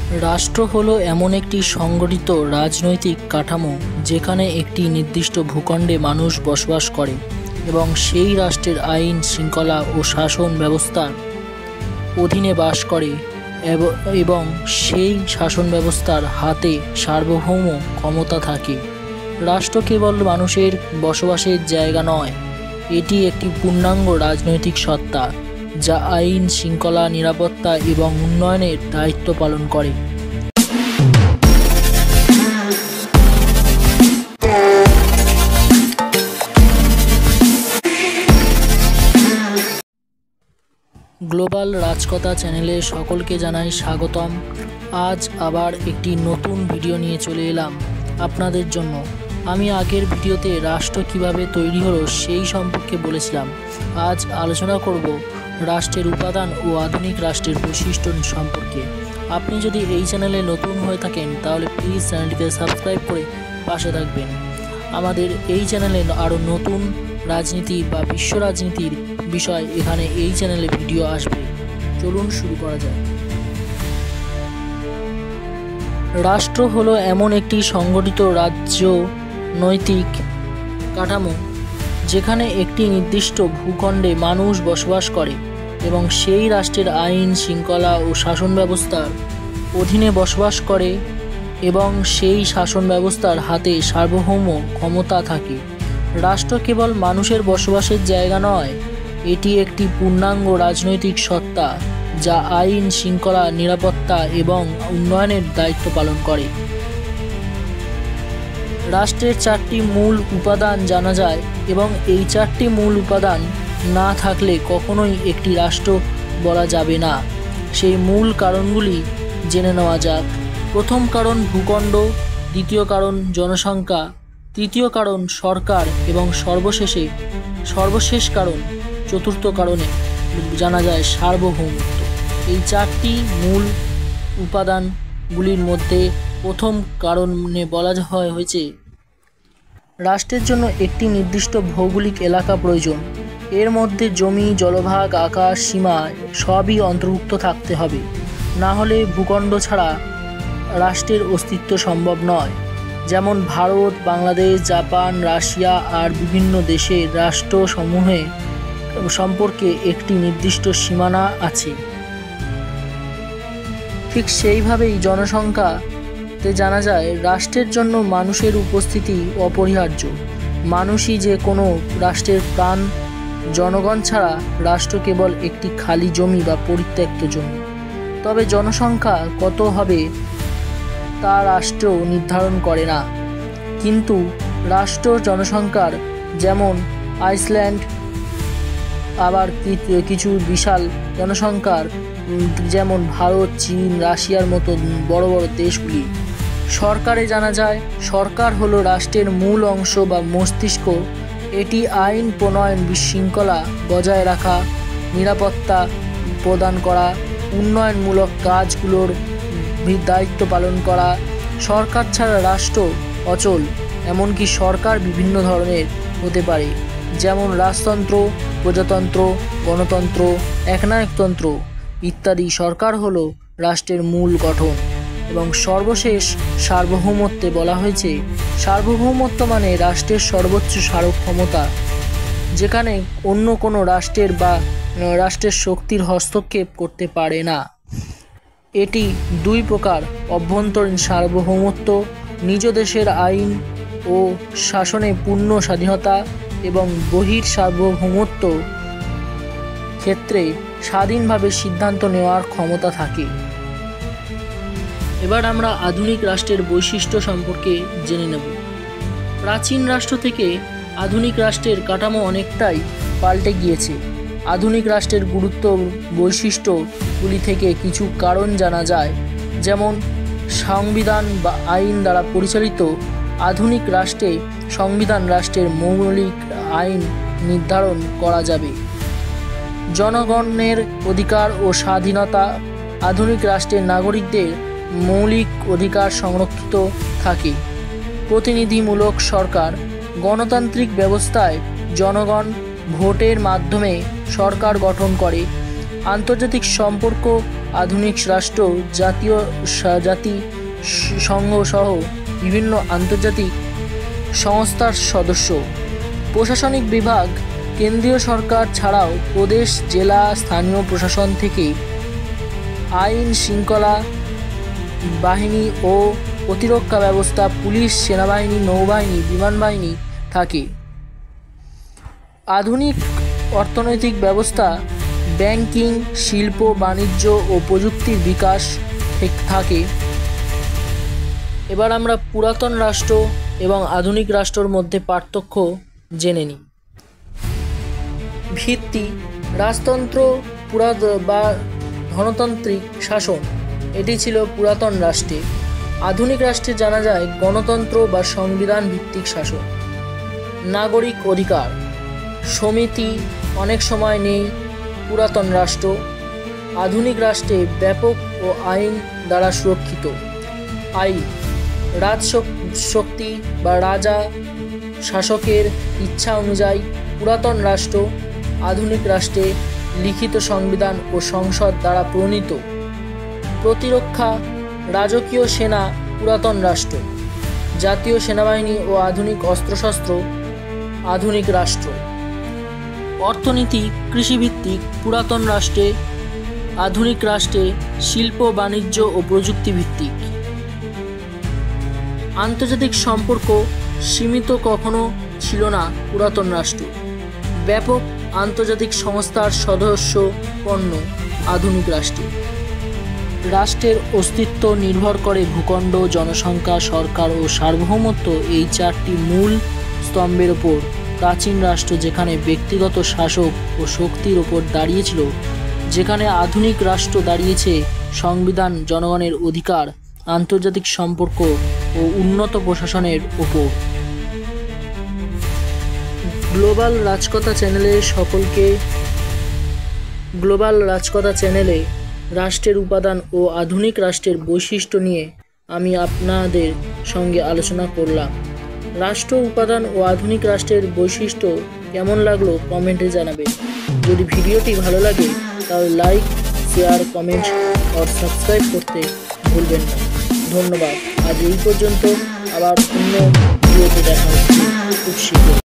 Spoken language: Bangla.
রাষ্ট্র হলো এমন একটি সংগঠিত রাজনৈতিক কাঠামো যেখানে একটি নির্দিষ্ট ভূখণ্ডে মানুষ বসবাস করে এবং সেই রাষ্ট্রের আইন শৃঙ্খলা ও শাসন ব্যবস্থার অধীনে বাস করে এবং সেই শাসন ব্যবস্থার হাতে সার্বভৌম ক্ষমতা থাকে। রাষ্ট্র কেবল মানুষের বসবাসের জায়গা নয়, এটি একটি পূর্ণাঙ্গ রাজনৈতিক সত্তা যা আইন শৃঙ্খলা, নিরাপত্তা এবং উন্নয়নের দায়িত্ব পালন করে। গ্লোবাল রাজকথা চ্যানেলে সকলকে জানাই স্বাগতম। আজ আবার একটি নতুন ভিডিও নিয়ে চলে এলাম আপনাদের জন্য। আমি আগের ভিডিওতে রাষ্ট্র কিভাবে তৈরি হলো সেই সম্পর্কে বলেছিলাম। আজ আলোচনা করব রাষ্ট্রের উপাদান ও আধুনিক রাষ্ট্রের বৈশিষ্ট্য সম্পর্কে। আপনি যদি এই চ্যানেলে নতুন হয়ে থাকেন তাহলে প্লিজ চ্যানেলটিকে সাবস্ক্রাইব করে পাশে থাকবেন। আমাদের এই চ্যানেলে আরও নতুন রাজনীতি বা বিশ্ব রাজনীতির বিষয় এখানে এই চ্যানেলে ভিডিও আসবে। চলুন শুরু করা যায়। রাষ্ট্র হলো এমন একটি সংগঠিত রাজনৈতিক কাঠামো যেখানে একটি নির্দিষ্ট ভূখণ্ডে মানুষ বসবাস করে এবং সেই রাষ্ট্রের আইন শৃঙ্খলা ও শাসন ব্যবস্থার অধীনে বসবাস করে এবং সেই শাসন ব্যবস্থার হাতে সার্বভৌম ক্ষমতা থাকে। রাষ্ট্র কেবল মানুষের বসবাসের জায়গা নয়, এটি একটি পূর্ণাঙ্গ রাজনৈতিক সত্তা যা আইন শৃঙ্খলা, নিরাপত্তা এবং উন্নয়নের দায়িত্ব পালন করে। রাষ্ট্রের চারটি মূল উপাদান জানা যায় এবং এই চারটি মূল উপাদান না থাকলে কখনোই একটি রাষ্ট্র বলা যাবে না। সেই মূল কারণগুলি জেনে নেওয়া যাক। প্রথম কারণ ভূখণ্ড, দ্বিতীয় কারণ জনসংখ্যা, তৃতীয় কারণ সরকার এবং সর্বশেষ কারণ, চতুর্থ কারণে জানা যায় সার্বভৌমত্ব। এই চারটি মূল উপাদানগুলির মধ্যে প্রথম কারণে বলা হয়েছে রাষ্ট্রের জন্য একটি নির্দিষ্ট ভৌগোলিক এলাকা প্রয়োজন। এর মধ্যে জমি, জলভাগ, আকাশ, সীমা সবই অন্তর্ভুক্ত থাকতে হবে, না হলে ভূখণ্ড ছাড়া রাষ্ট্রের অস্তিত্ব সম্ভব নয়। যেমন ভারত, বাংলাদেশ, জাপান, রাশিয়া আর বিভিন্ন দেশের রাষ্ট্রসমূহে সম্পর্কে একটি নির্দিষ্ট সীমানা আছে। ঠিক সেইভাবেই জনসংখ্যাতে জানা যায় রাষ্ট্রের জন্য মানুষের উপস্থিতি অপরিহার্য। মানুষই যে কোনো রাষ্ট্রের প্রাণ। জনগণ ছাড়া রাষ্ট্র কেবল একটি খালি জমি বা পরিত্যক্ত জমি। তবে জনসংখ্যা কত হবে তা রাষ্ট্র নির্ধারণ করে না, কিন্তু রাষ্ট্র জনসংখ্যার যেমন আইসল্যান্ড, আবার কিছু বিশাল জনসংখ্যার যেমন ভারত, চীন, রাশিয়ার মতো বড় বড় দেশগুলি। সরকারে জানা যায় সরকার হলো রাষ্ট্রের মূল অংশ বা মস্তিষ্ক। এটি আইন প্রণয়ন, বিশৃঙ্খলা বজায় রাখা, নিরাপত্তা প্রদান করা, উন্নয়নমূলক কাজগুলোর দায়িত্ব পালন করা। সরকার ছাড়া রাষ্ট্র অচল। এমনকি সরকার বিভিন্ন ধরনের হতে পারে, যেমন রাজতন্ত্র, প্রজাতন্ত্র, গণতন্ত্র, একনায়কতন্ত্র ইত্যাদি। সরকার হলো রাষ্ট্রের মূল গঠন। এবং সর্বশেষ সার্বভৌমত্বে বলা হয়েছে সার্বভৌমত্ব মানে রাষ্ট্রের সর্বোচ্চ স্মারক ক্ষমতা, যেখানে অন্য কোনো রাষ্ট্রের শক্তির হস্তক্ষেপ করতে পারে না। এটি দুই প্রকার: অভ্যন্তরীণ সার্বভৌমত্ব, নিজ দেশের আইন ও শাসনে পূর্ণ স্বাধীনতা, এবং বহির সার্বভৌমত্ব, ক্ষেত্রে স্বাধীনভাবে সিদ্ধান্ত নেওয়ার ক্ষমতা থাকে। এবার আমরা আধুনিক রাষ্ট্রের বৈশিষ্ট্য সম্পর্কে জেনে নেব। প্রাচীন রাষ্ট্র থেকে আধুনিক রাষ্ট্রের কাঠামো অনেকটাই পাল্টে গিয়েছে। আধুনিক রাষ্ট্রের গুরুত্ব বৈশিষ্ট্যগুলি থেকে কিছু কারণ জানা যায়। যেমন সংবিধান বা আইন দ্বারা পরিচালিত। আধুনিক রাষ্ট্রে সংবিধান রাষ্ট্রের মৌলিক আইন নির্ধারণ করা যাবে। জনগণের অধিকার ও স্বাধীনতা। আধুনিক রাষ্ট্রের নাগরিকদের মৌলিক অধিকার সংরক্ষিত থাকে। প্রতিনিধিমূলক সরকার। গণতান্ত্রিক ব্যবস্থায় জনগণ ভোটের মাধ্যমে সরকার গঠন করে। আন্তর্জাতিক সম্পর্ক আধুনিক রাষ্ট্র, জাতিসংঘ সহ বিভিন্ন আন্তর্জাতিক সংস্থার সদস্য। প্রশাসনিক বিভাগ কেন্দ্রীয় সরকার ছাড়াও প্রদেশ, জেলা, স্থানীয় প্রশাসন থেকে আইন শৃঙ্খলা বাহিনী ও প্রতিরক্ষা ব্যবস্থা, পুলিশ, সেনাবাহিনী, নৌবাহিনী, বিমান বাহিনী থাকে। আধুনিক অর্থনৈতিক ব্যবস্থা, ব্যাংকিং, শিল্প, বাণিজ্য ও প্রযুক্তির বিকাশ থাকে। এবার আমরা পুরাতন রাষ্ট্র এবং আধুনিক রাষ্ট্রের মধ্যে পার্থক্য জেনে নিই। ভিত্তি: রাজতন্ত্র বা ধনতান্ত্রিক শাসন, এটি ছিল পুরাতন রাষ্ট্রে। আধুনিক রাষ্ট্রে জানা যায় গণতন্ত্র বা সংবিধান ভিত্তিক শাসন। নাগরিক অধিকার, সমিতি অনেক সময় নেই পুরাতন রাষ্ট্র। আধুনিক রাষ্ট্রে ব্যাপক ও আইন দ্বারা সুরক্ষিত। আইন: রাজশক্তি বা রাজা শাসকের ইচ্ছা অনুযায়ী পুরাতন রাষ্ট্র। আধুনিক রাষ্ট্রে লিখিত সংবিধান ও সংসদ দ্বারা প্রণীত। প্রতিরক্ষা: রাজকীয় সেনা পুরাতন রাষ্ট্র। জাতীয় সেনাবাহিনী ও আধুনিক অস্ত্রশস্ত্র আধুনিক রাষ্ট্র। অর্থনীতি: কৃষিভিত্তিক পুরাতন রাষ্ট্রে। আধুনিক রাষ্ট্রে শিল্প, বাণিজ্য ও প্রযুক্তি ভিত্তিক। আন্তর্জাতিক সম্পর্ক সীমিত কখনো ছিল না পুরাতন রাষ্ট্র। ব্যাপক আন্তর্জাতিক সংস্থার সদস্যপন্ন আধুনিক রাষ্ট্রে। রাষ্ট্রের অস্তিত্ব নির্ভর করে ভূখণ্ড, জনসংখ্যা, সরকার ও সার্বভৌমত্ব, এই চারটি মূল স্তম্ভের ওপর। প্রাচীন রাষ্ট্র যেখানে ব্যক্তিগত শাসক ও শক্তির ওপর দাঁড়িয়েছিল, যেখানে আধুনিক রাষ্ট্র দাঁড়িয়েছে সংবিধান, জনগণের অধিকার, আন্তর্জাতিক সম্পর্ক ও উন্নত প্রশাসনের ওপর। গ্লোবাল রাজকথা চ্যানেলে রাষ্ট্রের উপাদান ও আধুনিক রাষ্ট্রের বৈশিষ্ট্য নিয়ে আমি আপনাদের সঙ্গে আলোচনা করলাম। রাষ্ট্র উপাদান ও আধুনিক রাষ্ট্রের বৈশিষ্ট্য কেমন লাগলো কমেন্টে জানাবেন। যদি ভিডিওটি ভালো লাগে তাহলে লাইক, শেয়ার, কমেন্ট আর সাবস্ক্রাইব করতে ভুলবেন না। ধন্যবাদ। আজ এই পর্যন্ত, আবার অন্য ভিডিওতে দেখা হচ্ছে খুব শীঘ্রই।